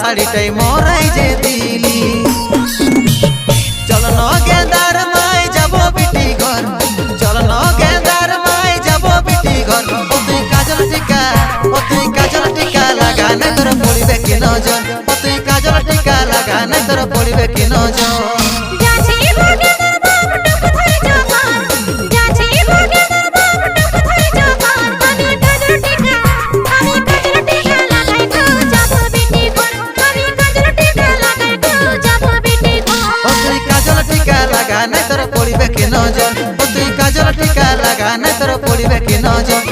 শাড়িটাই মরাই যে দিলি চল ন গেঁদার মাই যাব বিটি ঘর চল ন গেঁদার মাই যাব বিটি ঘর ও তুই কাজল টিকা লাগা না তোর পড়িবে কি নজর ও তুই কাজল টিকা লাগা না তোর পড়িবে কি নজর লাগা না তোর পড়িবে কি নজর ও তুই কাজল টিকা লাগা না তোর পড়িবে কি নজর